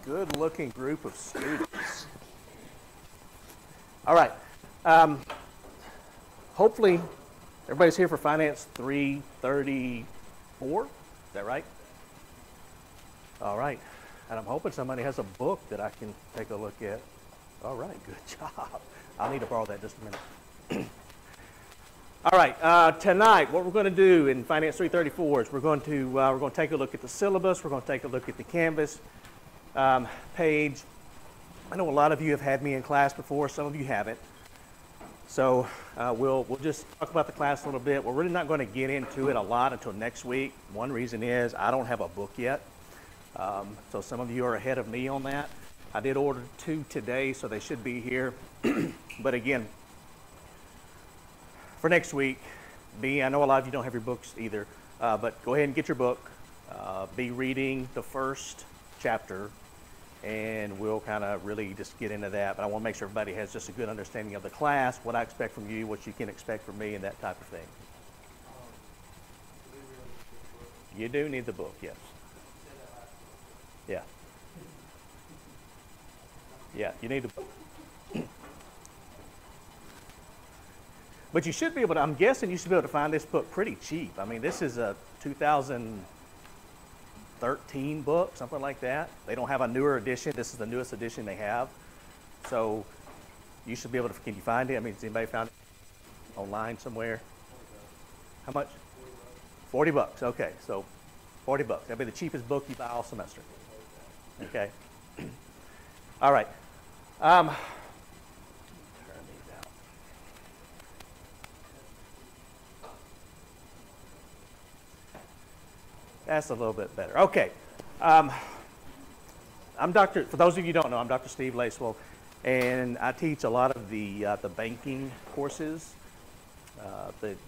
good-looking group of students. All right. Hopefully, everybody's here for Finance 334. Is that right? All right. And I'm hoping somebody has a book that I can take a look at. All right. Good job. I'll need to borrow that just a minute. All right. Tonight, what we're going to do in Finance 334 is we're going to take a look at the syllabus. We're going to take a look at the Canvas page. I know a lot of you have had me in class before. Some of you haven't. So we'll just talk about the class a little bit. We're really not going to get into it a lot until next week. One reason is I don't have a book yet. So some of you are ahead of me on that. I did order 2 today, so they should be here. But again, for next week, I know a lot of you don't have your books either, but go ahead and get your book. Be reading the first chapter, and we'll kind of really just get into that. But I want to make sure everybody has just a good understanding of the class, what I expect from you, what you can expect from me, and that type of thing. You do need the book, yes. Yeah. Yeah, you need the book. But you should be able to, I'm guessing you should be able to find this book pretty cheap. I mean, this is a 2013 book, something like that. They don't have a newer edition. This is the newest edition they have. So you should be able to, can you find it? I mean, has anybody found it online somewhere? How much? 40 bucks. Okay, so 40 bucks. That'll be the cheapest book you buy all semester. Okay. All right. Turn these out. That's a little bit better. Okay. For those of you who don't know, I'm Dr. Steve Lacewell, and I teach a lot of the banking courses.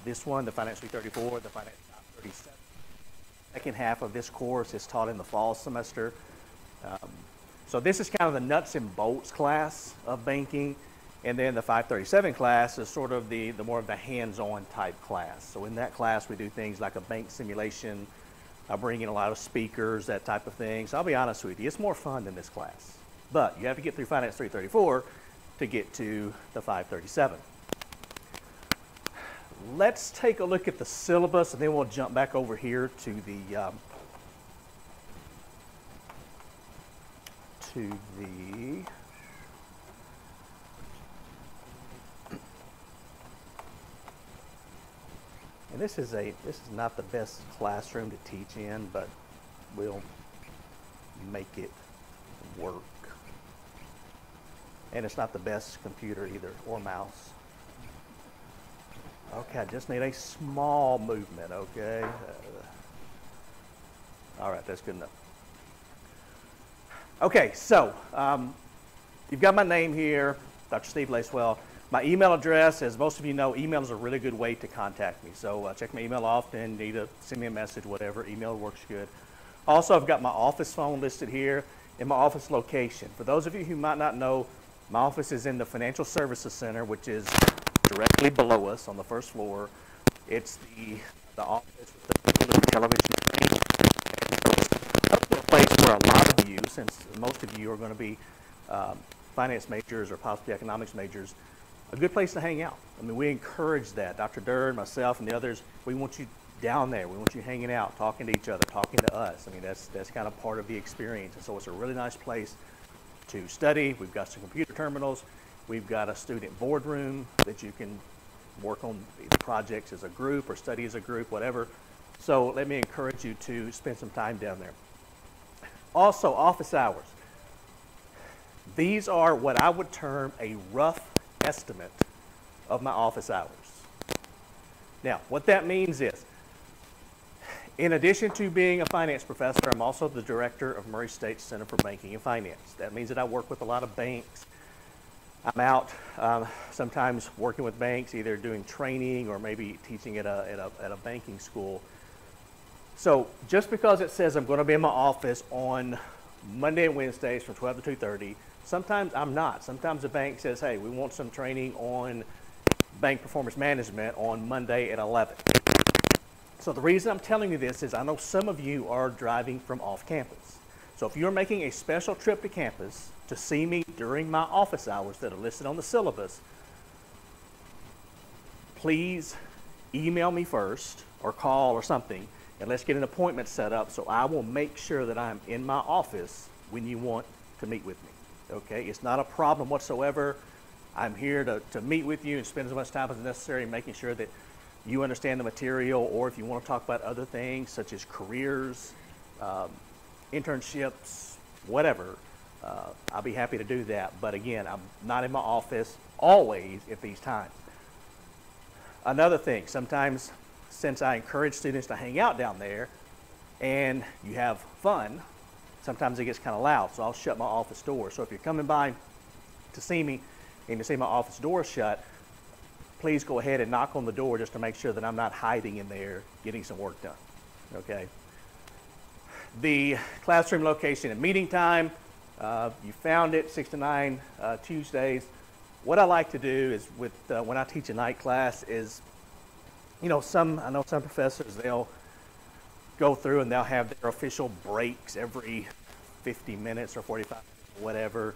This one, the Finance 334, the Finance 37. Second half of this course is taught in the fall semester. So this is kind of the nuts and bolts class of banking, and then the 537 class is sort of the more of the hands-on type class. So in that class, we do things like a bank simulation. I bring in a lot of speakers, that type of thing. So I'll be honest with you, it's more fun than this class. But you have to get through Finance 334 to get to the 537. Let's take a look at the syllabus, and then we'll jump back over here to the and this is not the best classroom to teach in, but we'll make it work. And it's not the best computer either, or mouse. Okay, I just need a small movement, okay? All right, that's good enough. Okay, so you've got my name here, Dr. Steve Lacewell. My email address, as most of you know, email is a really good way to contact me. So check my email often, need to send me a message, whatever. Email works good. Also, I've got my office phone listed here and my office location. For those of you who might not know, my office is in the Financial Services Center, which is directly below us on the first floor. It's the office with the television screen. It's a place where a lot of you, since most of you are going to be finance majors or possibly economics majors, a good place to hang out. I mean, we encourage that. Dr. Dern, myself, and the others, we want you down there. We want you hanging out, talking to each other, talking to us. I mean, that's kind of part of the experience. And so it's a really nice place to study. We've got some computer terminals. We've got a student boardroom that you can work on either projects as a group or study as a group, whatever. So let me encourage you to spend some time down there. Also, office hours. These are what I would term a rough estimate of my office hours. Now, what that means is, in addition to being a finance professor, I'm also the director of Murray State Center for Banking and Finance. That means that I work with a lot of banks. I'm out sometimes working with banks, either doing training or maybe teaching at a banking school. So just because it says I'm going to be in my office on Monday and Wednesdays from 12 to 2:30, sometimes I'm not. Sometimes the bank says, hey, we want some training on bank performance management on Monday at 11. So the reason I'm telling you this is I know some of you are driving from off campus. So if you're making a special trip to campus to see me during my office hours that are listed on the syllabus, please email me first or call or something, and let's get an appointment set up so I will make sure that I'm in my office when you want to meet with me. Okay, it's not a problem whatsoever. I'm here to meet with you and spend as much time as necessary making sure that you understand the material, or if you want to talk about other things such as careers, internships, whatever, I'll be happy to do that. But again, I'm not in my office always at these times. Another thing, sometimes since I encourage students to hang out down there and you have fun, sometimes it gets kind of loud, so I'll shut my office door. So if you're coming by to see me and you see my office door shut, please go ahead and knock on the door just to make sure that I'm not hiding in there getting some work done, okay? The classroom location and meeting time, you found it, 6 to 9 Tuesdays. What I like to do is when I teach a night class is, I know some professors, they'll go through and they'll have their official breaks every 50 minutes or 45 minutes or whatever.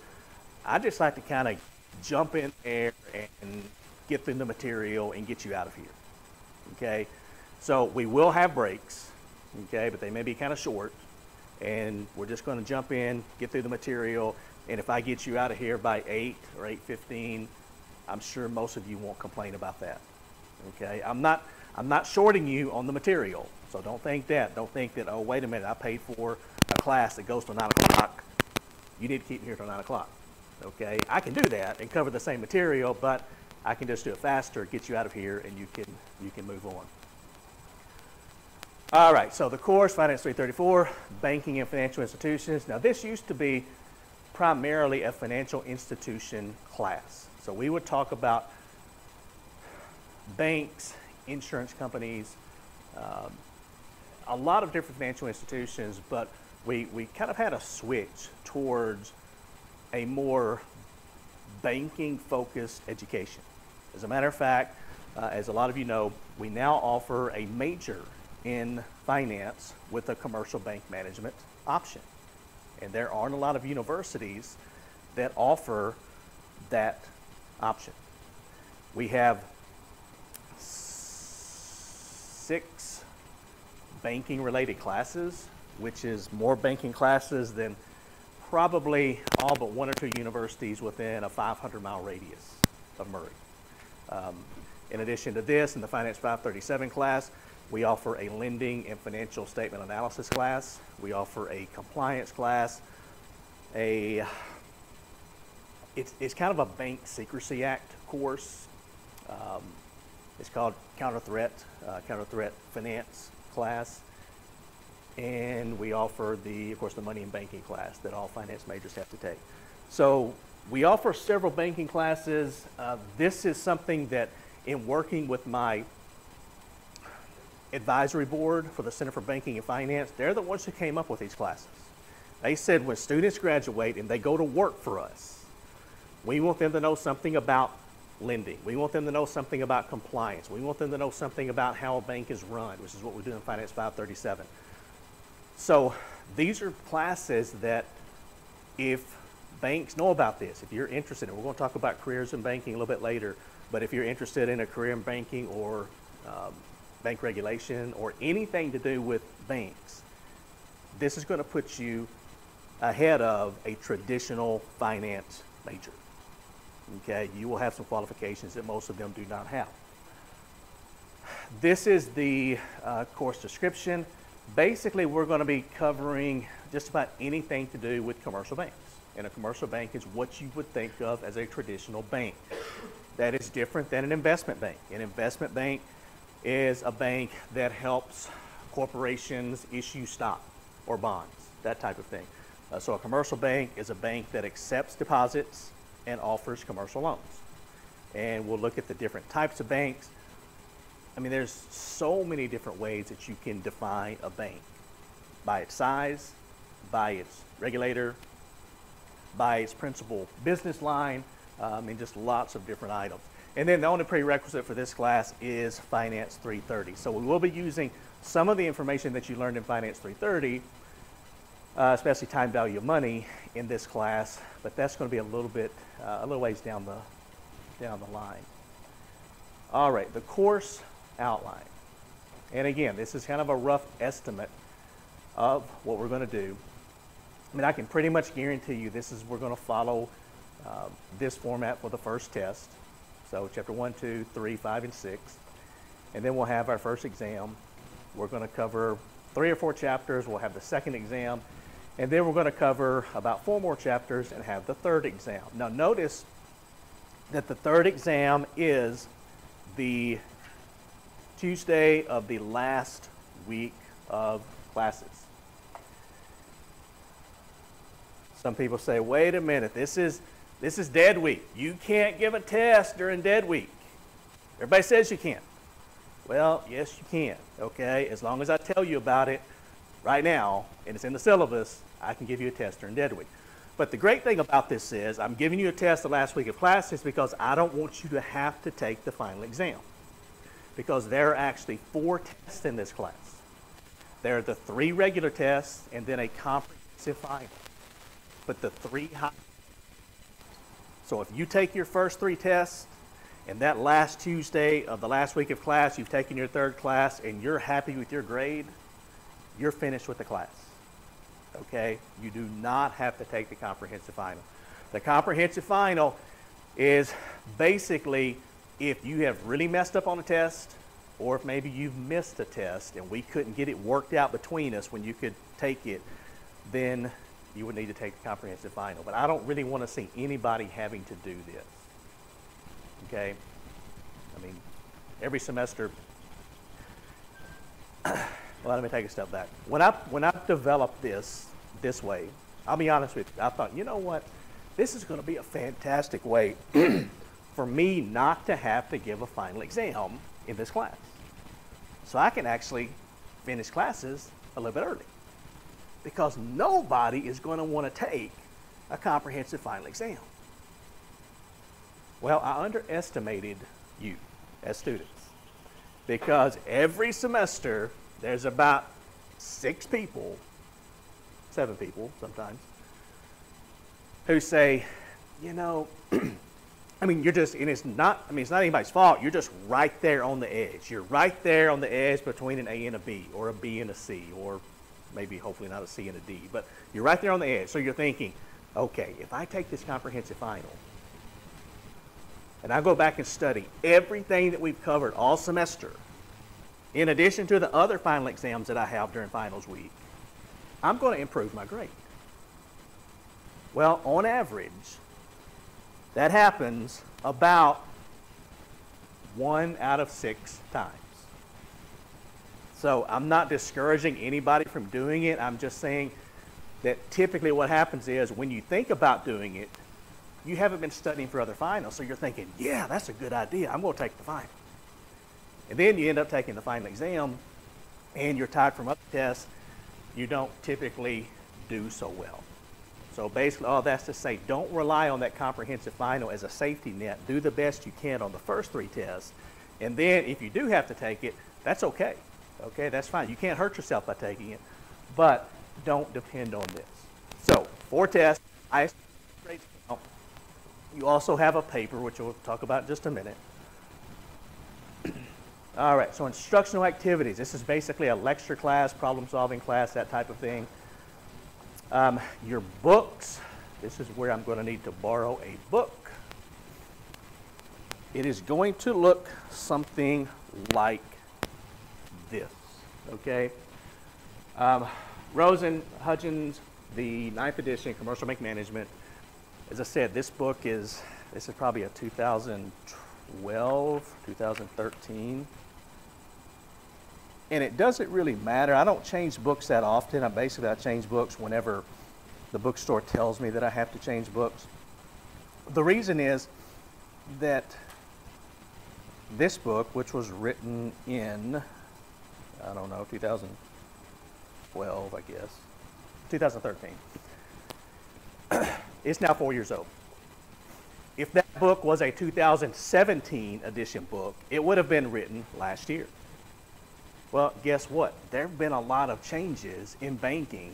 I just like to kind of jump in there and get through the material and get you out of here, okay? So we will have breaks, okay, but they may be kind of short, and we're just going to jump in, get through the material, and if I get you out of here by 8 or 8:15, I'm sure most of you won't complain about that, okay? I'm not shorting you on the material, so don't think that. Don't think that, oh, wait a minute, I paid for a class that goes till 9 o'clock. You need to keep me here till 9 o'clock, okay? I can do that and cover the same material, but I can just do it faster, get you out of here, and you can move on. All right, so the course, Finance 334, Banking and Financial Institutions. Now, this used to be primarily a financial institution class. So we would talk about banks, insurance companies, a lot of different financial institutions, but we kind of had a switch towards a more banking-focused education. As a matter of fact, as a lot of you know, we now offer a major in finance with a commercial bank management option. And there aren't a lot of universities that offer that option. We have 6 banking-related classes, which is more banking classes than probably all but 1 or 2 universities within a 500-mile radius of Murray. In addition to this, in the Finance 537 class, we offer a lending and financial statement analysis class. We offer a compliance class. It's kind of a Bank Secrecy Act course. It's called Counter Threat Finance class. And we offer of course, the money and banking class that all finance majors have to take. So we offer several banking classes. This is something that, in working with my advisory board for the Center for Banking and Finance, they're the ones who came up with these classes. They said when students graduate and they go to work for us, we want them to know something about lending. We want them to know something about compliance. We want them to know something about how a bank is run, which is what we do in Finance 537. So these are classes that, if banks know about this, if you're interested, and we're going to talk about careers in banking a little bit later, but if you're interested in a career in banking or bank regulation or anything to do with banks, this is going to put you ahead of a traditional finance major. Okay, you will have some qualifications that most of them do not have. This is the course description. Basically, we're going to be covering just about anything to do with commercial banks. And a commercial bank is what you would think of as a traditional bank. That is different than an investment bank. An investment bank is a bank that helps corporations issue stock or bonds, that type of thing. So a commercial bank is a bank that accepts deposits and offers commercial loans. And we'll look at the different types of banks. I mean, there's so many different ways that you can define a bank: by its size, by its regulator, by its principal business line, and just lots of different items. And then the only prerequisite for this class is Finance 330. So we will be using some of the information that you learned in Finance 330 especially time value of money in this class, but that's going to be a little ways down the line. All right, the course outline. And again, this is kind of a rough estimate of what we're going to do. I mean, I can pretty much guarantee you we're going to follow this format for the first test. So chapter 1, 2, 3, 5, and 6. And then we'll have our first exam. We're going to cover 3 or 4 chapters. We'll have the second exam. And then we're going to cover about 4 more chapters and have the third exam. Now notice that the third exam is the Tuesday of the last week of classes. Some people say, wait a minute, this is dead week. You can't give a test during dead week. Everybody says you can't. Well, yes, you can, okay? As long as I tell you about it right now, and it's in the syllabus, I can give you a test during dead week. But the great thing about this is I'm giving you a test the last week of classes because I don't want you to have to take the final exam. Because there are actually 4 tests in this class. There are the 3 regular tests and then a comprehensive final. But the 3 high. So if you take your first 3 tests, and that last Tuesday of the last week of class, you've taken your 3rd class, and you're happy with your grade, you're finished with the class. Okay? You do not have to take the comprehensive final. The comprehensive final is basically if you have really messed up on a test, or if maybe you've missed a test and we couldn't get it worked out between us when you could take it, then you would need to take the comprehensive final. But I don't really want to see anybody having to do this. Okay? I mean, every semester, well, let me take a step back. When I developed this way, I'll be honest with you, I thought, you know what? This is going to be a fantastic way for me not to have to give a final exam in this class. So I can actually finish classes a little bit early. Because nobody is going to want to take a comprehensive final exam. Well, I underestimated you as students. Because every semester, there's about 6 people, 7 people sometimes, who say, you know, I mean, it's not anybody's fault. You're just right there on the edge. You're right there on the edge between an A and a B, or a B and a C, or maybe hopefully not a C and a D, but you're right there on the edge. So you're thinking, okay, if I take this comprehensive final, and I go back and study everything that we've covered all semester, in addition to the other final exams that I have during finals week, I'm going to improve my grade. Well, on average, that happens about 1 out of 6 times. So I'm not discouraging anybody from doing it. I'm just saying that typically what happens is when you think about doing it, you haven't been studying for other finals, so you're thinking, yeah, that's a good idea. I'm going to take the final. And then you end up taking the final exam, and you're tired from other tests. You don't typically do so well. So basically all that's to say, don't rely on that comprehensive final as a safety net. Do the best you can on the first 3 tests. And then if you do have to take it, that's okay. Okay, that's fine. You can't hurt yourself by taking it, but don't depend on this. So 4 tests, highest grade count. You also have a paper, which we'll talk about in just a minute. All right, so instructional activities. This is basically a lecture class, problem-solving class, that type of thing. Your books, this is where I'm going to need to borrow a book. It is going to look something like this, okay? Rosen, Hudgens, the 9th edition, Commercial Bank Management. As I said, this is probably a 2012, 2013. And it doesn't really matter. I don't change books that often. I change books whenever the bookstore tells me that I have to change books. The reason is that this book, which was written in, I don't know, 2012, I guess, 2013, it's now 4 years old. If that book was a 2017 edition book, it would have been written last year. Well, guess what? There have been a lot of changes in banking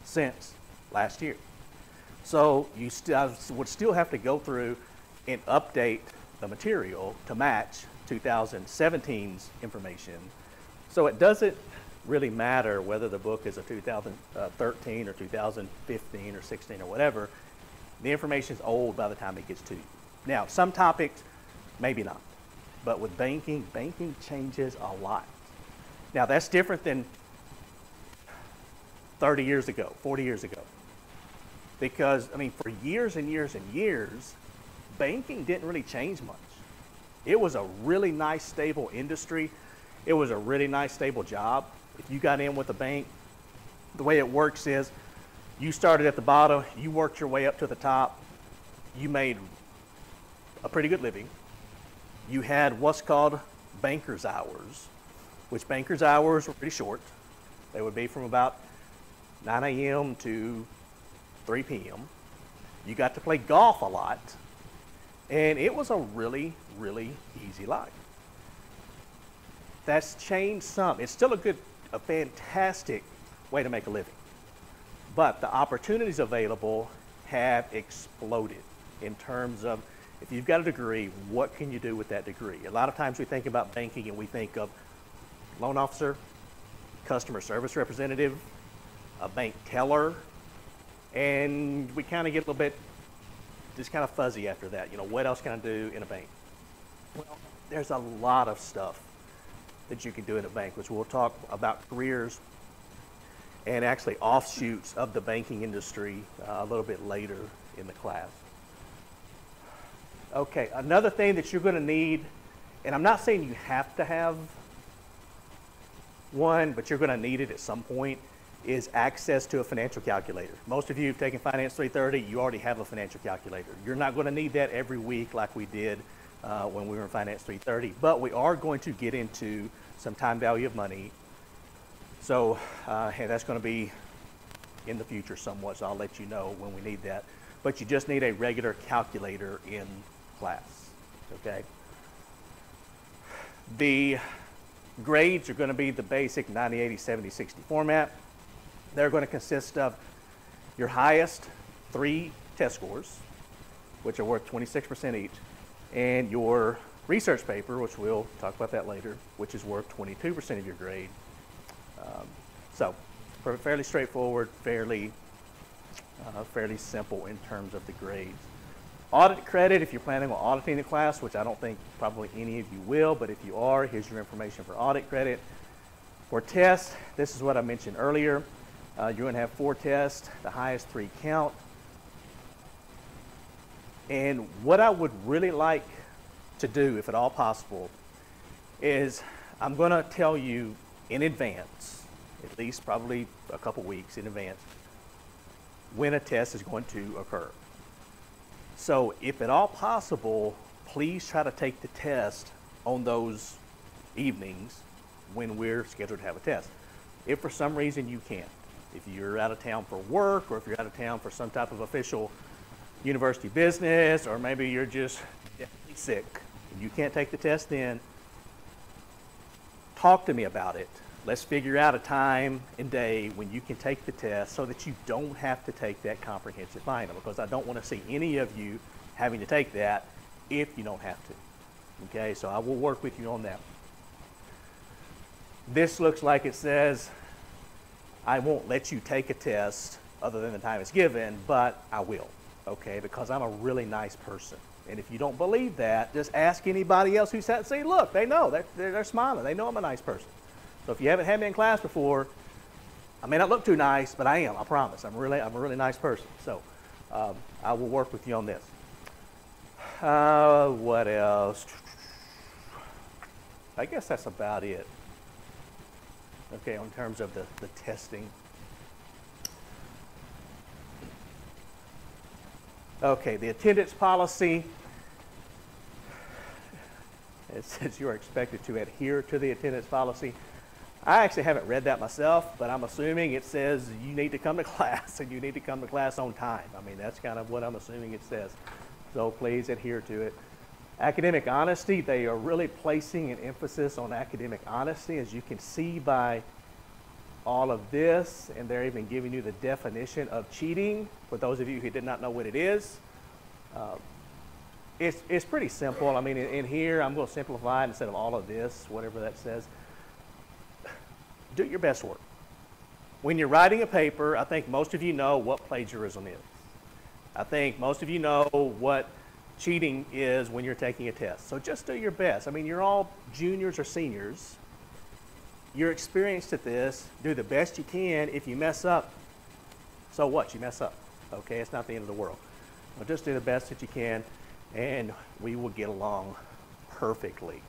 since last year. So I would still have to go through and update the material to match 2017's information. So it doesn't really matter whether the book is a 2013 or 2015 or 16 or whatever. The information is old by the time it gets to you. Now, some topics, maybe not. But with banking, banking changes a lot. Now, that's different than 30 years ago, 40 years ago. Because, I mean, for years and years and years, banking didn't really change much. It was a really nice, stable industry. It was a really nice, stable job. If you got in with a bank, the way it works is you started at the bottom, you worked your way up to the top, you made a pretty good living. You had what's called banker's hours, which banker's hours were pretty short. They would be from about 9 a.m. to 3 p.m. You got to play golf a lot, and it was a really, really easy life. That's changed some. It's still a fantastic way to make a living, but the opportunities available have exploded in terms of, if you've got a degree, what can you do with that degree? A lot of times we think about banking and we think of loan officer, customer service representative, a bank teller, and we kind of get a little bit just kind of fuzzy after that. You know, what else can I do in a bank? Well, there's a lot of stuff that you can do in a bank, which we'll talk about careers and actually offshoots of the banking industry a little bit later in the class. Okay, another thing that you're going to need, and I'm not saying you have to have one, but you're going to need it at some point, is access to a financial calculator. Most of you have taken Finance 330, you already have a financial calculator. You're not going to need that every week like we did when we were in Finance 330, but we are going to get into some time value of money. So hey, that's going to be in the future somewhat, so I'll let you know when we need that. But you just need a regular calculator in class, okay? The grades are going to be the basic 90, 80, 70, 60 format. They're going to consist of your highest 3 test scores, which are worth 26% each, and your research paper, which we'll talk about that later, which is worth 22% of your grade. So fairly straightforward, fairly simple in terms of the grades. Audit credit, if you're planning on auditing the class, which I don't think probably any of you will, but if you are, here's your information for audit credit. For tests, this is what I mentioned earlier. You're going to have 4 tests, the highest 3 count. And what I would really like to do, if at all possible, is I'm going to tell you in advance, at least probably a couple weeks in advance, when a test is going to occur. So if at all possible, please try to take the test on those evenings when we're scheduled to have a test. If for some reason you can't, if you're out of town for work, or if you're out of town for some type of official university business, or maybe you're just deathly sick and you can't take the test then, talk to me about it. Let's figure out a time and day when you can take the test so that you don't have to take that comprehensive final, because I don't want to see any of you having to take that if you don't have to. Okay, so I will work with you on that. This looks like it says, I won't let you take a test other than the time it's given, but I will, okay, because I'm a really nice person. And if you don't believe that, just ask anybody else who sat and say, look, they know, they're smiling, they know I'm a nice person. So if you haven't had me in class before, I may not look too nice, but I am, I promise. I'm a really nice person. So I will work with you on this. What else? I guess that's about it. Okay, in terms of the testing. Okay, the attendance policy. It says you are expected to adhere to the attendance policy. I actually haven't read that myself, but I'm assuming it says you need to come to class, and you need to come to class on time. I mean, that's kind of what I'm assuming it says. So please adhere to it. Academic honesty, they are really placing an emphasis on academic honesty, as you can see by all of this, and they're even giving you the definition of cheating for those of you who did not know what it is. It's pretty simple. I mean, in here, I'm going to simplify it instead of all of this, whatever that says. Do your best work. When you're writing a paper, I think most of you know what plagiarism is. I think most of you know what cheating is when you're taking a test. So just do your best. I mean, you're all juniors or seniors. You're experienced at this. Do the best you can. If you mess up, so what? You mess up. Okay, it's not the end of the world. Well, just do the best that you can, and we will get along perfectly.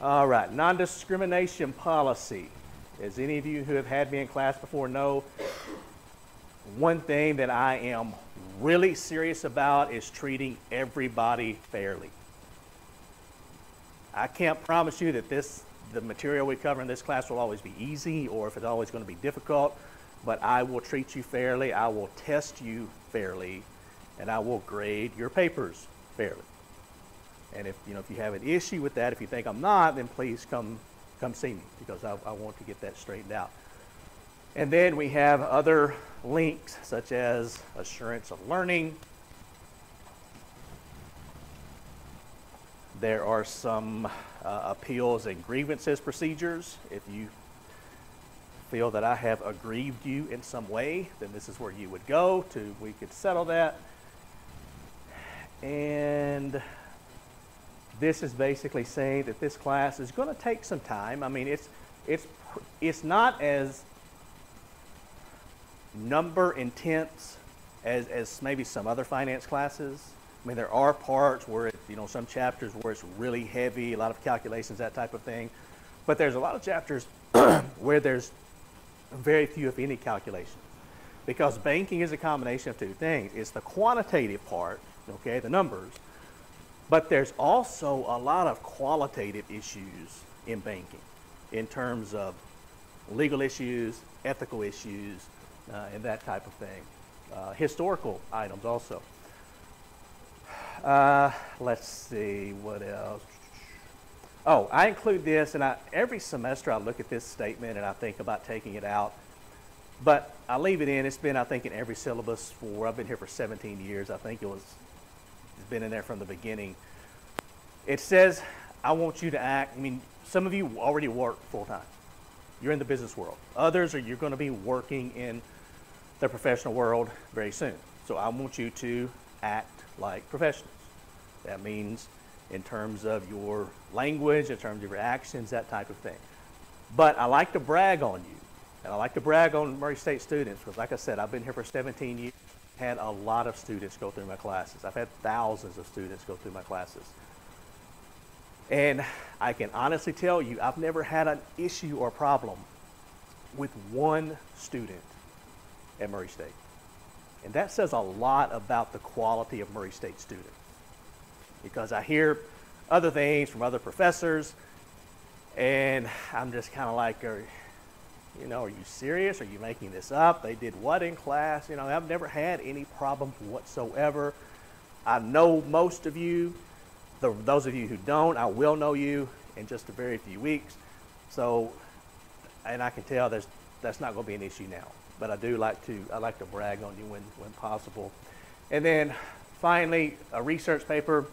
All right, non-discrimination policy. As any of you who have had me in class before know, one thing that I am really serious about is treating everybody fairly. I can't promise you that the material we cover in this class will always be easy or if it's always going to be difficult, but I will treat you fairly, I will test you fairly, and I will grade your papers fairly. And if you have an issue with that, if you think I'm not, then please come see me, because I want to get that straightened out. And then we have other links such as assurance of learning. There are some appeals and grievances procedures. If you feel that I have aggrieved you in some way, then this is where you would go to, we could settle that. And this is basically saying that this class is going to take some time. I mean, it's not as number intense as maybe some other finance classes. I mean, there are parts where some chapters where it's really heavy, a lot of calculations, that type of thing. But there's a lot of chapters where there's very few, if any, calculations. Because banking is a combination of two things. It's the quantitative part, okay, the numbers, but there's also a lot of qualitative issues in banking in terms of legal issues, ethical issues, and that type of thing. Historical items also. Let's see, what else? Oh, I include this, and every semester I look at this statement and I think about taking it out. But I leave it in. It's been, I think, in every syllabus I've been here for 17 years. I think it's been in there from the beginning. It says, I want you to act. I mean, some of you already work full-time. You're in the business world. Others you're going to be working in the professional world very soon. So I want you to act like professionals. That means in terms of your language, in terms of your actions, that type of thing. But I like to brag on you. And I like to brag on Murray State students because, like I said, I've been here for 17 years. Had a lot of students go through my classes. I've had thousands of students go through my classes. And I can honestly tell you, I've never had an issue or problem with one student at Murray State. And that says a lot about the quality of Murray State students. Because I hear other things from other professors, and I'm just kind of like, are you serious? Are you making this up? They did what in class? I've never had any problems whatsoever. I know most of you. Those of you who don't, I will know you in just a very few weeks. So, and I can tell that's not going to be an issue now. But I like to brag on you when possible. And then finally, a research paper.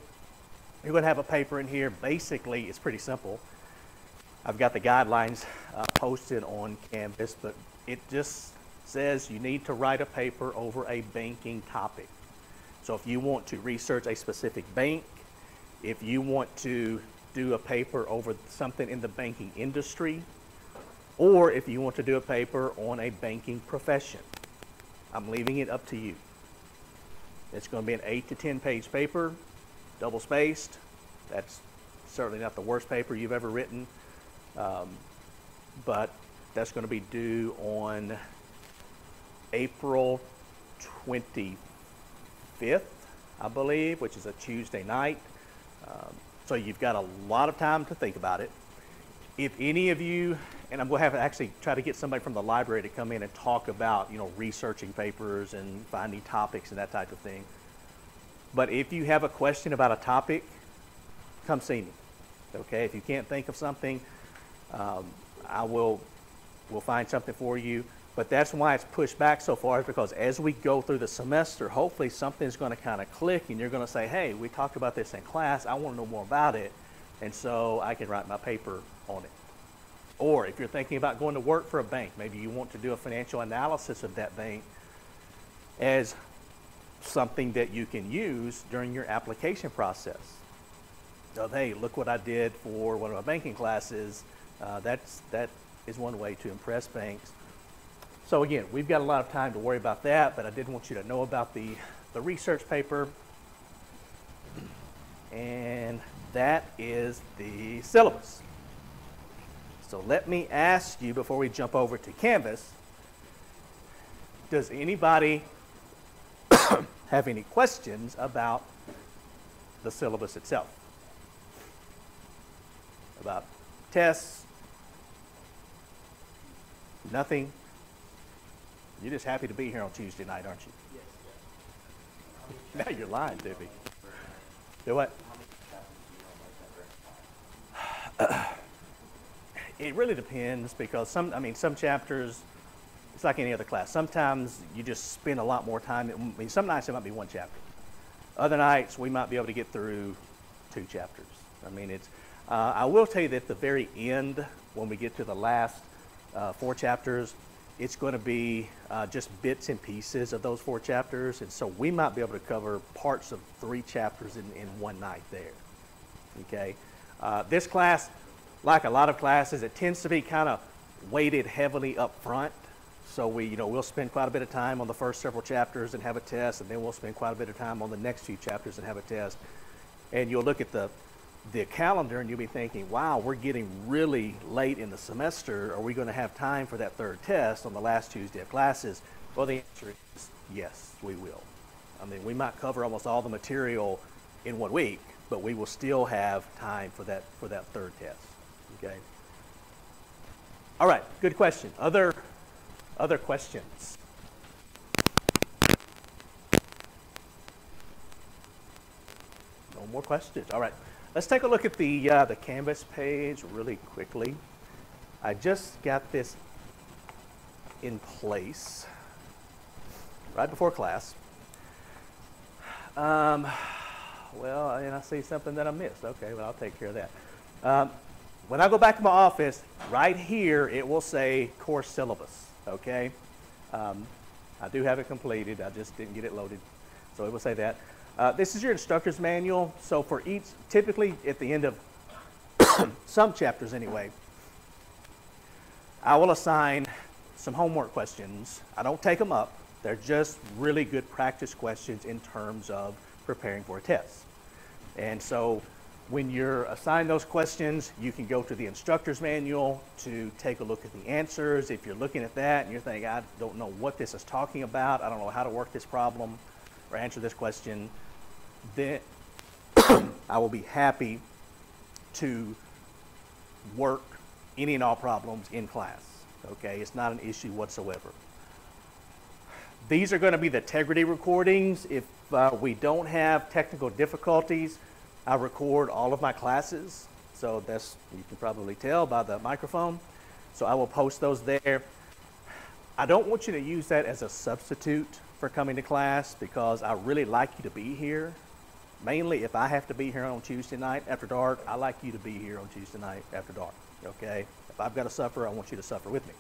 You're going to have a paper in here. Basically, it's pretty simple. I've got the guidelines posted on Canvas, but it just says you need to write a paper over a banking topic. So if you want to research a specific bank, if you want to do a paper over something in the banking industry, or if you want to do a paper on a banking profession, I'm leaving it up to you. It's going to be an 8 to 10 page paper, double spaced. That's certainly not the worst paper you've ever written, but that's going to be due on April 25th, I believe, which is a Tuesday night. So you've got a lot of time to think about it. If any of you, and I'm going to have to actually try to get somebody from the library to come in and talk about, researching papers and finding topics and that type of thing. But if you have a question about a topic, come see me. Okay, if you can't think of something, we'll find something for you. But that's why it's pushed back so far, is because as we go through the semester, hopefully something's going to kind of click and you're going to say, hey, we talked about this in class. I want to know more about it. And so I can write my paper on it. Or if you're thinking about going to work for a bank, maybe you want to do a financial analysis of that bank as something that you can use during your application process. So, hey, look what I did for one of my banking classes. That is one way to impress banks. So again, we've got a lot of time to worry about that, but I did want you to know about the research paper. And that is the syllabus. So let me ask you before we jump over to Canvas, does anybody have any questions about the syllabus itself? About tests? Nothing? You're just happy to be here on Tuesday night, aren't you? Yes. Now you're lying to me. Do what? It really depends, because some chapters, it's like any other class. Sometimes you just spend a lot more time. I mean, some nights it might be one chapter. Other nights we might be able to get through 2 chapters. I mean, I will tell you that at the very end, when we get to the last 4 chapters, it's going to be just bits and pieces of those 4 chapters. And so we might be able to cover parts of 3 chapters in one night there. Okay. This class, like a lot of classes, it tends to be kind of weighted heavily up front. So we'll spend quite a bit of time on the first several chapters and have a test, and then we'll spend quite a bit of time on the next few chapters and have a test. And you'll look at the calendar and you'll be thinking, wow, we're getting really late in the semester. Are we going to have time for that 3rd test on the last Tuesday of classes? Well, the answer is yes, we will. I mean, we might cover almost all the material in 1 week, but we will still have time for that 3rd test. Okay. All right. Good question. Other questions? No more questions. All right. Let's take a look at the Canvas page really quickly. I just got this in place right before class. Well, and I see something that I missed. Okay, well, I'll take care of that. When I go back to my office, right here, it will say course syllabus, okay? I do have it completed. I just didn't get it loaded, so it will say that. This is your instructor's manual. So for each, typically at the end of some chapters anyway, I will assign some homework questions. I don't take them up. They're just really good practice questions in terms of preparing for a test. And so when you're assigned those questions, you can go to the instructor's manual to take a look at the answers. If you're looking at that and you're thinking, I don't know what this is talking about, I don't know how to work this problem or answer this question, then I will be happy to work any and all problems in class. Okay, it's not an issue whatsoever. These are going to be the integrity recordings. If we don't have technical difficulties, I record all of my classes. So that's, you can probably tell by the microphone. So I will post those there. I don't want you to use that as a substitute for coming to class, because I really like you to be here. Mainly if I have to be here on Tuesday night after dark, I like you to be here on Tuesday night after dark, okay? If I've got to suffer, I want you to suffer with me.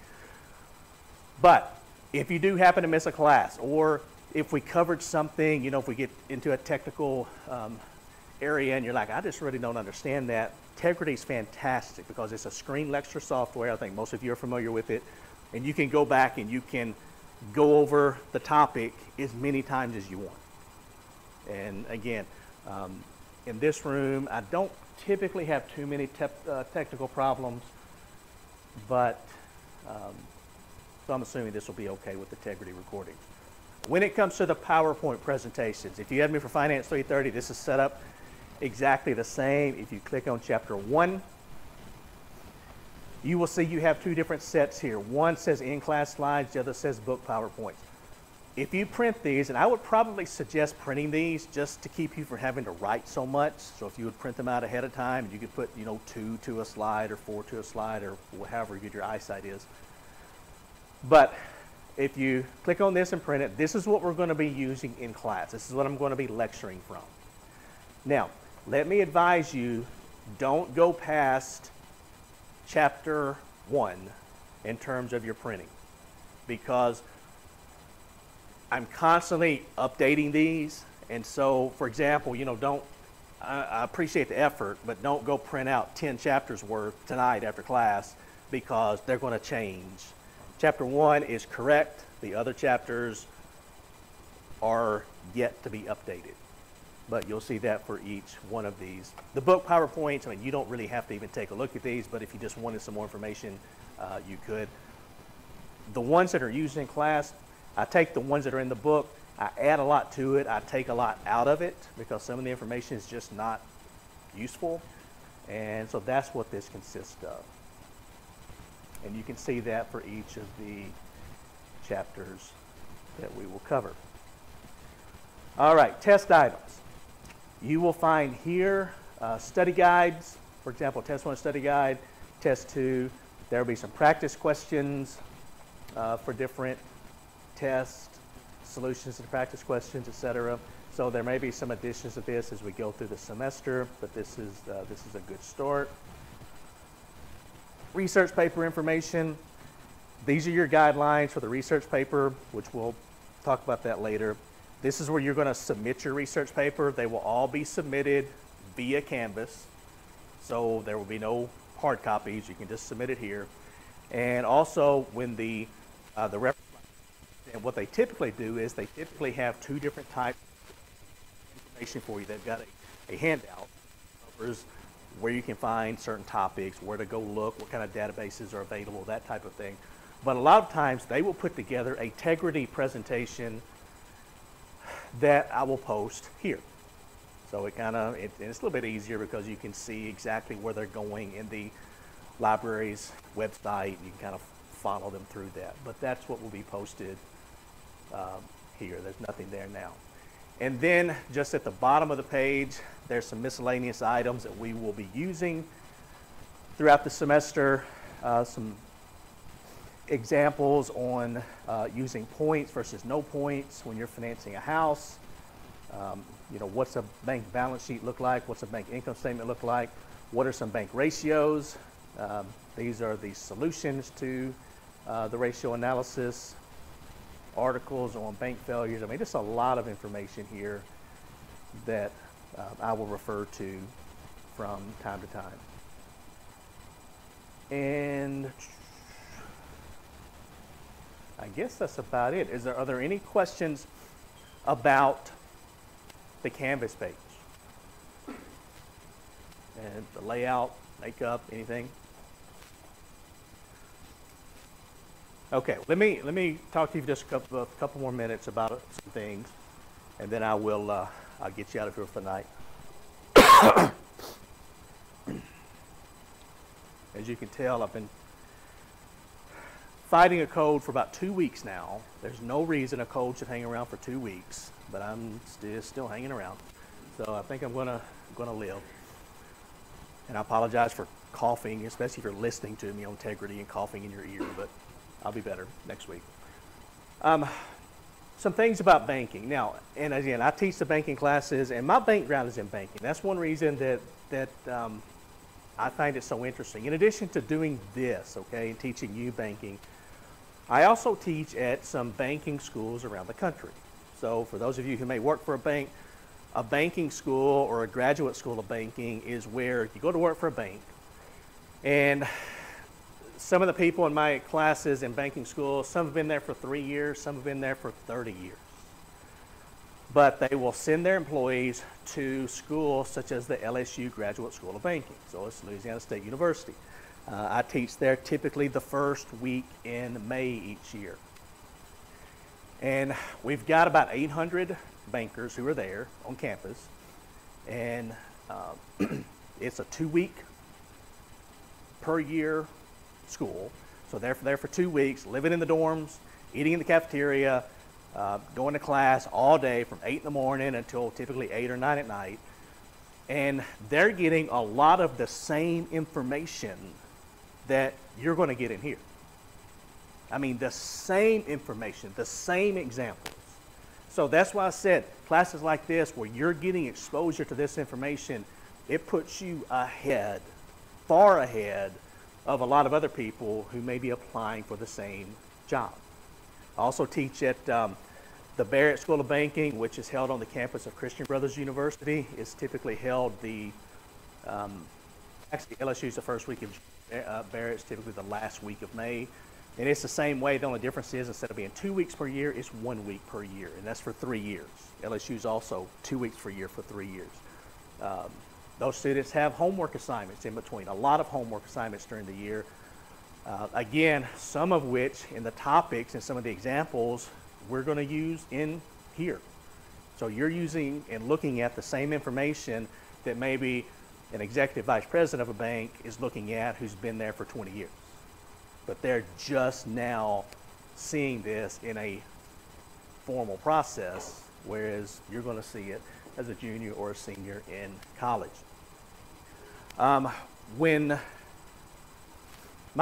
But if you do happen to miss a class, or if we covered something, you know, if we get into a technical area and you're like, I just really don't understand that, Integrity is fantastic because it's a screen lecture software. I think most of you are familiar with it. And you can go back and you can go over the topic as many times as you want. And again, in this room, I don't typically have too many technical problems, but so I'm assuming this will be okay with the Integrity recording. When it comes to the PowerPoint presentations, if you had me for Finance 330, this is set up exactly the same. If you click on Chapter 1, you will see you have two different sets here. One says in-class slides, the other says book PowerPoints. if you print these, and I would probably suggest printing these just to keep you from having to write so much. So if you would print them out ahead of time, you could put, 2 to a slide or 4 to a slide or however good your eyesight is. But if you click on this and print it, this is what we're going to be using in class. This is what I'm going to be lecturing from. Now, let me advise you, don't go past chapter 1 in terms of your printing, because I'm constantly updating these. And so, for example, I appreciate the effort, but don't go print out 10 chapters worth tonight after class, because they're going to change. Chapter 1 is correct. The other chapters are yet to be updated. But you'll see that for each one of these. The book PowerPoints, I mean, you don't really have to even take a look at these, but if you just wanted some more information, you could. The ones that are used in class, I take the ones that are in the book, I add a lot to it, I take a lot out of it, because some of the information is just not useful. And so that's what this consists of. And you can see that for each of the chapters that we will cover. All right, test items. You will find here study guides. For example, test 1 study guide, test 2. There will be some practice questions for different tests, solutions to practice questions, etc. So there may be some additions to this as we go through the semester, but this is a good start. Research paper information. These are your guidelines for the research paper, which we'll talk about that later. This is where you're going to submit your research paper. They will all be submitted via Canvas, so there will be no hard copies. You can just submit it here. And also, when the reference, and what they typically do is they typically have 2 different types of information for you. They've got a handout covers where you can find certain topics, where to go look, what kind of databases are available, that type of thing. But a lot of times they will put together a integrity presentation that I will post here. So it's a little bit easier because you can see exactly where they're going in the library's website. You can kind of follow them through that. But that's what will be posted here. There's nothing there now. And then just at the bottom of the page, there's some miscellaneous items that we will be using throughout the semester. Some examples on using points versus no points when you're financing a house. What's a bank balance sheet look like? What's a bank income statement look like? What are some bank ratios? These are the solutions to the ratio analysis. Articles on bank failures. I mean, just a lot of information here that I will refer to from time to time. And I guess that's about it. Are there any questions about the Canvas page? And the layout, makeup, anything? Okay, let me talk to you for just a couple more minutes about some things, and then I'll get you out of here for the night. As you can tell, I've been fighting a cold for about 2 weeks now. There's no reason a cold should hang around for 2 weeks, but I'm still hanging around. So I think I'm gonna live. And I apologize for coughing, especially if you're listening to me on integrity and coughing in your ear, but I'll be better next week. Some things about banking. Now, and again, I teach the banking classes, and my background is in banking. That's one reason that I find it so interesting. In addition to doing this, okay, and teaching you banking, I also teach at some banking schools around the country. So for those of you who may work for a banking school or a graduate school of banking is where you go to work for a bank, and some of the people in my classes in banking school, some have been there for 3 years, some have been there for 30 years. But they will send their employees to schools such as the LSU Graduate School of Banking. So it's Louisiana State University. I teach there typically the first week in May each year. And we've got about 800 bankers who are there on campus. And it's a 2-week per year school. So they're there for 2 weeks, living in the dorms, eating in the cafeteria, going to class all day from 8 in the morning until typically 8 or 9 at night. And they're getting a lot of the same information that you're going to get in here. I mean, the same information, the same examples. So that's why I said classes like this, where you're getting exposure to this information, it puts you ahead, far ahead of a lot of other people who may be applying for the same job. I also teach at the Barrett School of Banking, which is held on the campus of Christian Brothers University. It's typically held actually LSU's the first week of June. Barrett's typically the last week of May. And it's the same way. The only difference is instead of being 2 weeks per year, it's 1 week per year, and that's for 3 years. LSU's also 2 weeks per year for 3 years. Those students have homework assignments in between, a lot of homework assignments during the year. Again, some of which in the topics and some of the examples we're going to use in here. So you're using and looking at the same information that maybe an executive vice president of a bank is looking at who's been there for 20 years. But they're just now seeing this in a formal process, whereas you're going to see it as a junior or a senior in college. My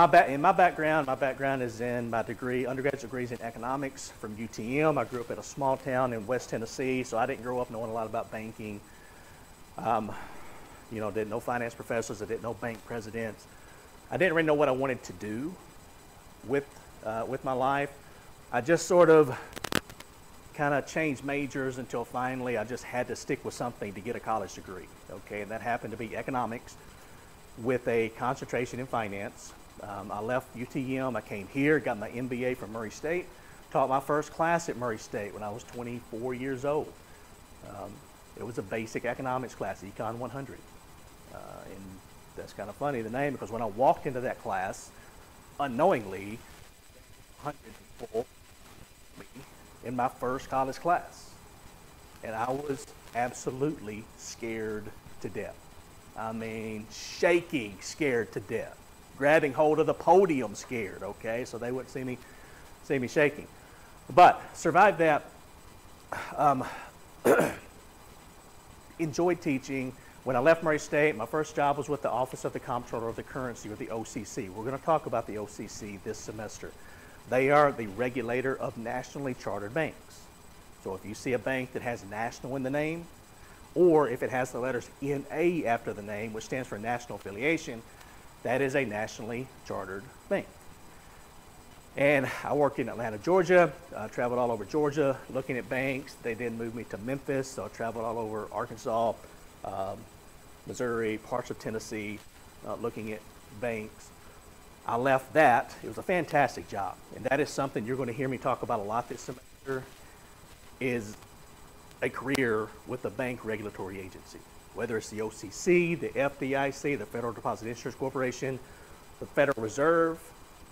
background is in my degree, undergraduate degrees in economics from UTM. I grew up in a small town in West Tennessee, so I didn't grow up knowing a lot about banking. Didn't know finance professors. I didn't know bank presidents. I didn't really know what I wanted to do with my life. I just sort of kind of changed majors until finally I just had to stick with something to get a college degree. Okay, and that happened to be economics with a concentration in finance. I left UTM, I came here, got my MBA from Murray State, taught my first class at Murray State when I was 24 years old. It was a basic economics class, Econ 100. And that's kind of funny, the name, because when I walked into that class, unknowingly, 100 people in my first college class. And I was absolutely scared to death. I mean, shaking, scared to death. Grabbing hold of the podium, scared, okay? So they wouldn't see me shaking. But survived that. Enjoyed teaching. When I left Murray State, my first job was with the Office of the Comptroller of the Currency, or the OCC. We're going to talk about the OCC this semester. They are the regulator of nationally chartered banks. So if you see a bank that has national in the name, or if it has the letters NA after the name, which stands for national affiliation, that is a nationally chartered bank. And I worked in Atlanta, Georgia. I traveled all over Georgia looking at banks. They then moved me to Memphis, so I traveled all over Arkansas, Missouri, parts of Tennessee, looking at banks. I left that. It was a fantastic job, and that is something you're going to hear me talk about a lot this semester, is a career with a bank regulatory agency, whether it's the OCC, the FDIC, the Federal Deposit Insurance Corporation, the Federal Reserve,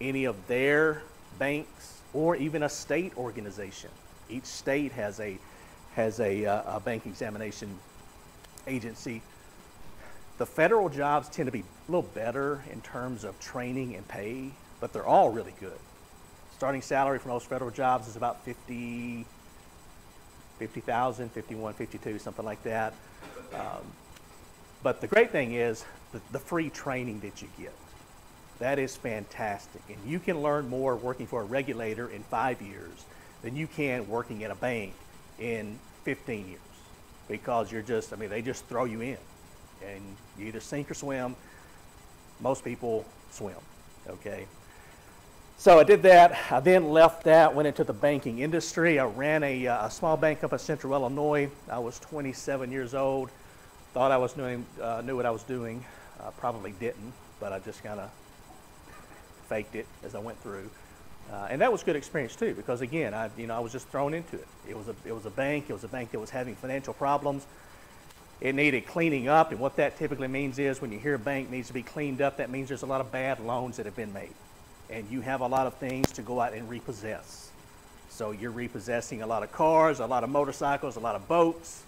any of their banks, or even a state organization. Each state has a bank examination agency. The federal jobs tend to be a little better in terms of training and pay, but they're all really good. Starting salary for most federal jobs is about 50,000, 51, 52, something like that. But the great thing is the free training that you get. That is fantastic. And you can learn more working for a regulator in 5 years than you can working at a bank in 15 years. Because they just throw you in. And you either sink or swim. Most people swim, okay? So I did that. I then left that, went into the banking industry. I ran a small bank up in Central Illinois. I was 27 years old. Thought I was knew what I was doing. Probably didn't, but I just kind of faked it as I went through. And that was a good experience too, because again, I was just thrown into it. It was a bank that was having financial problems. It needed cleaning up, and what that typically means is when you hear a bank needs to be cleaned up, that means there's a lot of bad loans that have been made. And you have a lot of things to go out and repossess. So you're repossessing a lot of cars, a lot of motorcycles, a lot of boats.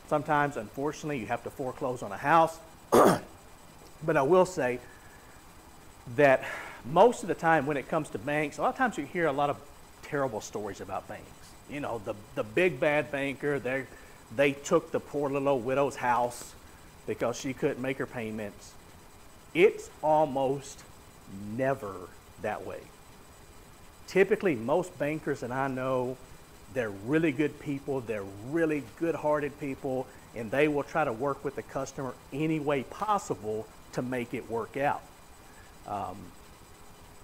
Sometimes, unfortunately, you have to foreclose on a house. But I will say that most of the time when it comes to banks, a lot of times you hear a lot of terrible stories about banks. You know, the big bad banker, they took the poor little old widow's house because she couldn't make her payments. It's almost never that way. Typically, most bankers that I know, they're really good people, they're really good-hearted people, and they will try to work with the customer any way possible to make it work out.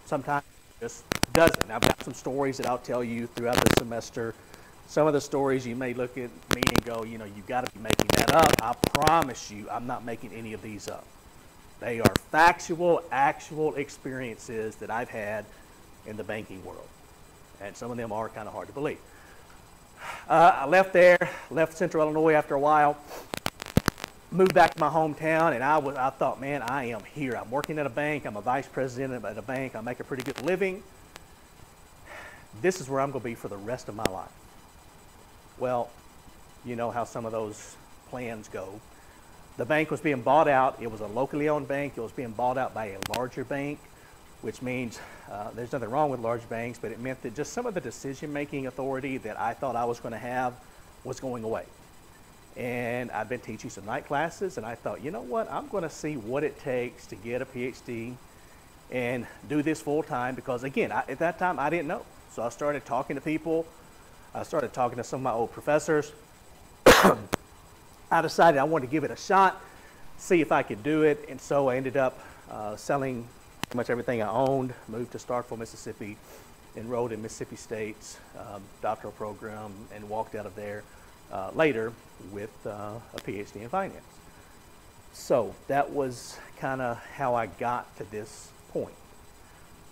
Sometimes it just doesn't. I've got some stories that I'll tell you throughout the semester. Some of the stories you may look at me and go, you know, you got to be making that up. I promise you, I'm not making any of these up. They are factual, actual experiences that I've had in the banking world. And some of them are kind of hard to believe. I left Central Illinois after a while, moved back to my hometown, and I thought, man, I am here. I'm working at a bank. I'm a vice president at a bank. I make a pretty good living. This is where I'm going to be for the rest of my life. Well, you know how some of those plans go. The bank was being bought out. It was a locally owned bank. It was being bought out by a larger bank, which means there's nothing wrong with large banks, but it meant that just some of the decision-making authority that I thought I was going to have was going away. And I've been teaching some night classes, and I thought, you know what, I'm going to see what it takes to get a PhD and do this full-time, because again, at that time, I didn't know. So I started talking to people. I started talking to some of my old professors. I decided I wanted to give it a shot, see if I could do it, and so I ended up selling pretty much everything I owned, moved to Starkville, Mississippi, enrolled in Mississippi State's doctoral program, and walked out of there later with a PhD in finance. So that was kind of how I got to this point.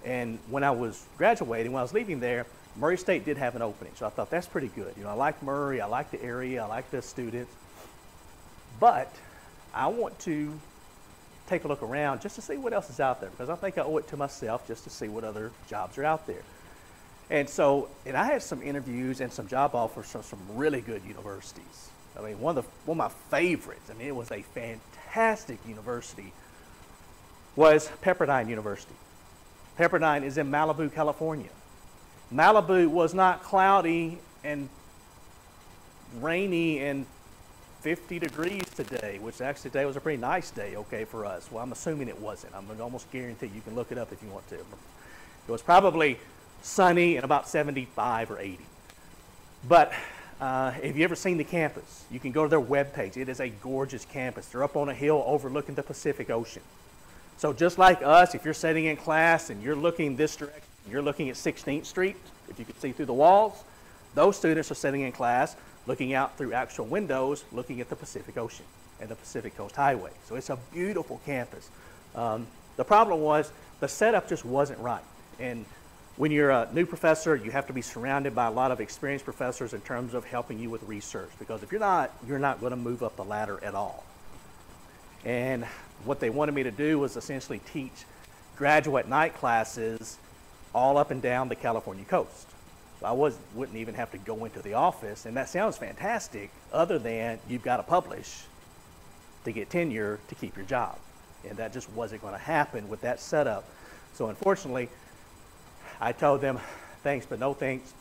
And when I was graduating, when I was leaving there, Murray State did have an opening, so I thought that's pretty good. You know, I like Murray, I like the area, I like the students, but I want to take a look around just to see what else is out there, because I think I owe it to myself just to see what other jobs are out there. And so, and I had some interviews and some job offers from some really good universities. I mean, one of my favorites, I mean, it was a fantastic university, was Pepperdine University. Pepperdine is in Malibu, California. Malibu was not cloudy and rainy and 50 degrees today, which actually today was a pretty nice day, okay, for us. Well, I'm assuming it wasn't. I'm almost guarantee you can look it up if you want to. It was probably sunny and about 75 or 80. But if you ever seen the campus, you can go to their webpage. It is a gorgeous campus. They're up on a hill overlooking the Pacific Ocean. So just like us, if you're sitting in class and you're looking this direction, you're looking at 16th Street, if you can see through the walls, those students are sitting in class looking out through actual windows, looking at the Pacific Ocean and the Pacific Coast Highway. So it's a beautiful campus. The problem was the setup just wasn't right. And when you're a new professor, you have to be surrounded by a lot of experienced professors in terms of helping you with research, because if you're not going to move up the ladder at all. And what they wanted me to do was essentially teach graduate night classes all up and down the California coast. So I wouldn't even have to go into the office, and that sounds fantastic, other than you've got to publish to get tenure to keep your job. And that just wasn't going to happen with that setup. So unfortunately, I told them thanks, but no thanks.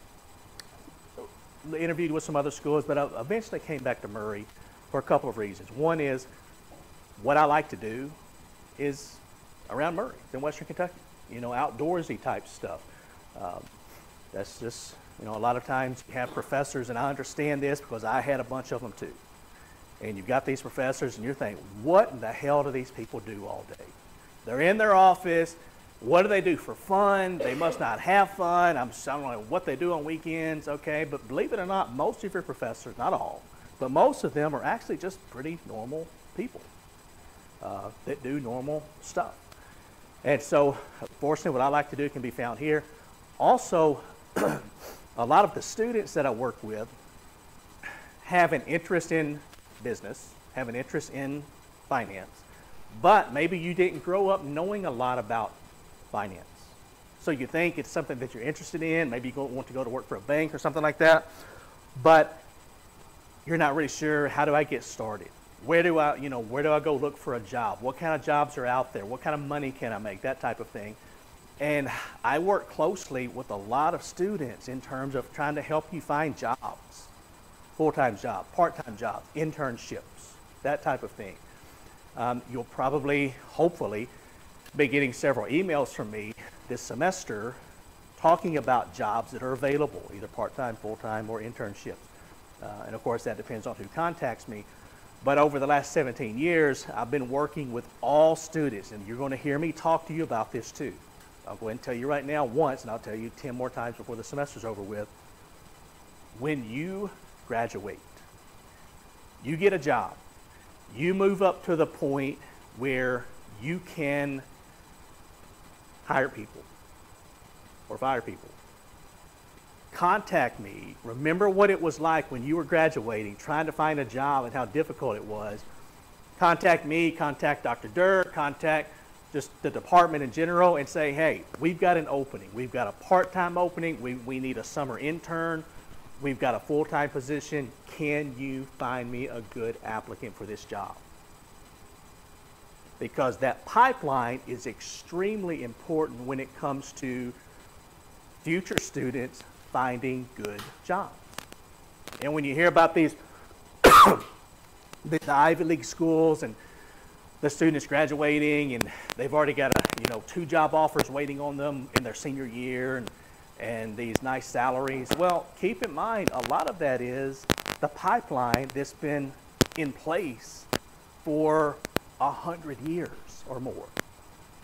Interviewed with some other schools, but I eventually came back to Murray for a couple of reasons. One is, what I like to do is around Murray in Western Kentucky, you know, outdoorsy type stuff. That's just, you know, a lot of times you have professors, and I understand this because I had a bunch of them too. And you've got these professors and you're thinking, what in the hell do these people do all day? They're in their office. What do they do for fun? They must not have fun. I don't know what they do on weekends, okay? But believe it or not, most of your professors, not all, but most of them are actually just pretty normal people that do normal stuff. And so, fortunately, what I like to do can be found here. Also, a lot of the students that I work with have an interest in business, have an interest in finance, but maybe you didn't grow up knowing a lot about finance. So you think it's something that you're interested in, maybe you want to go to work for a bank or something like that, but you're not really sure, how do I get started? Where do I go look for a job? What kind of jobs are out there? What kind of money can I make? That type of thing. And I work closely with a lot of students in terms of trying to help you find jobs, full-time jobs, part-time jobs, internships, that type of thing. You'll probably, hopefully, be getting several emails from me this semester talking about jobs that are available, either part-time, full-time, or internships. And of course, that depends on who contacts me. But over the last 17 years, I've been working with all students, and you're going to hear me talk to you about this too. I'll go ahead and tell you right now once, and I'll tell you 10 more times before the semester's over with. When you graduate, you get a job, you move up to the point where you can hire people or fire people. Contact me. Remember what it was like when you were graduating, trying to find a job and how difficult it was. Contact me, contact Dr. Dirk, contact just the department in general and say, hey, we've got an opening. We've got a part-time opening. We need a summer intern. We've got a full-time position. Can you find me a good applicant for this job? Because that pipeline is extremely important when it comes to future students finding good jobs. And when you hear about these the Ivy League schools and the students graduating and they've already got 2 job offers waiting on them in their senior year and these nice salaries, well, keep in mind a lot of that is the pipeline that's been in place for 100 years or more.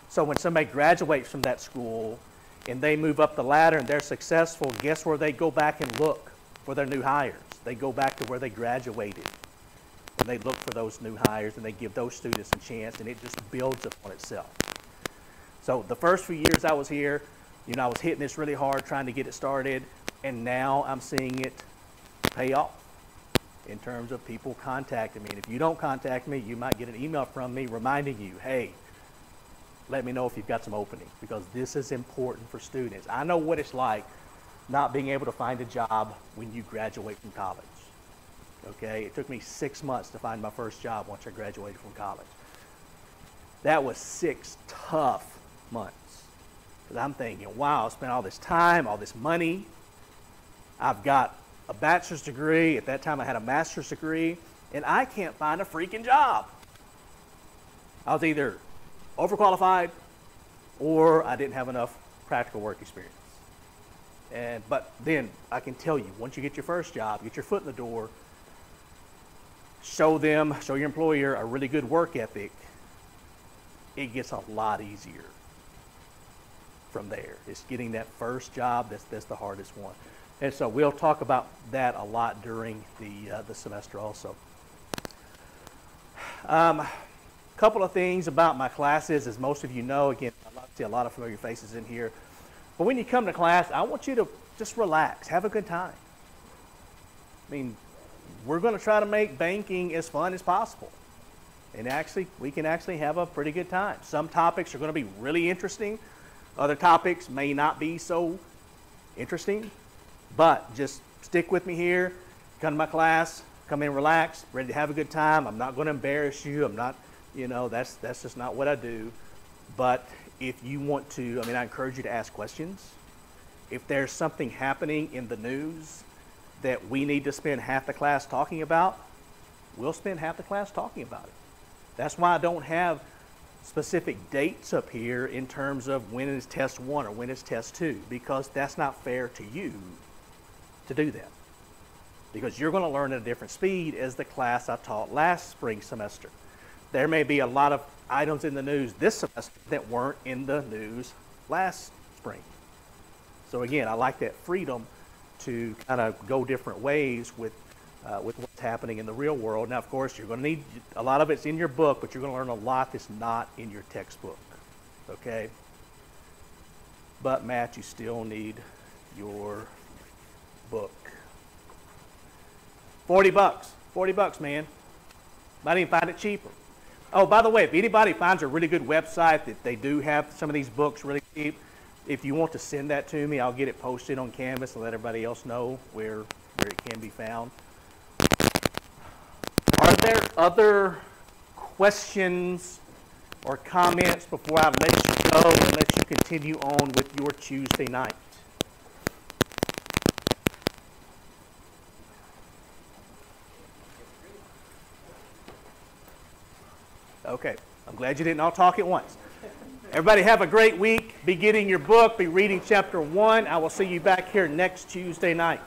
So when somebody graduates from that school and they move up the ladder and they're successful, guess where they go back and look for their new hires? They go back to where they graduated. And they look for those new hires and they give those students a chance, and it just builds upon itself. So the first few years I was here, I was hitting this really hard trying to get it started, and now I'm seeing it pay off in terms of people contacting me. And if you don't contact me, you might get an email from me reminding you, hey, let me know if you've got some openings, because this is important for students. I know what it's like not being able to find a job when you graduate from college. Okay, it took me 6 months to find my first job once I graduated from college. That was 6 tough months. Because I'm thinking, wow, I spent all this time, all this money. I've got a bachelor's degree. At that time, I had a master's degree, and I can't find a freaking job. I was either overqualified or I didn't have enough practical work experience. But then I can tell you, once you get your first job, get your foot in the door, show your employer a really good work ethic, it gets a lot easier from there. It's getting that first job that's the hardest one. And so we'll talk about that a lot during the semester also. Couple of things about my classes, as most of you know. Again, I see a lot of familiar faces in here. But when you come to class, I want you to just relax, have a good time. I mean, we're going to try to make banking as fun as possible. And we can actually have a pretty good time. Some topics are going to be really interesting. Other topics may not be so interesting. But just stick with me here. Come to my class, come in relaxed, ready to have a good time. I'm not going to embarrass you. I'm not, that's just not what I do. But if you want to, I encourage you to ask questions. If there's something happening in the news that we need to spend half the class talking about, we'll spend half the class talking about it. That's why I don't have specific dates up here in terms of when is test 1 or when is test 2, because that's not fair to you to do that. Because you're going to learn at a different speed as the class I taught last spring semester. There may be a lot of items in the news this semester that weren't in the news last spring. So again, I like that freedom to kind of go different ways with what's happening in the real world. Now, of course, you're going to need, a lot of it's in your book, but you're going to learn a lot that's not in your textbook, okay? But, Matt, you still need your book. $40, man. Might even find it cheaper. Oh, by the way, if anybody finds a really good website that they do have some of these books really cheap, if you want to send that to me, I'll get it posted on Canvas and let everybody else know where it can be found. Are there other questions or comments before I let you go and let you continue on with your Tuesday night? Okay, I'm glad you didn't all talk at once. Everybody have a great week. Be getting your book. Be reading chapter 1. I will see you back here next Tuesday night.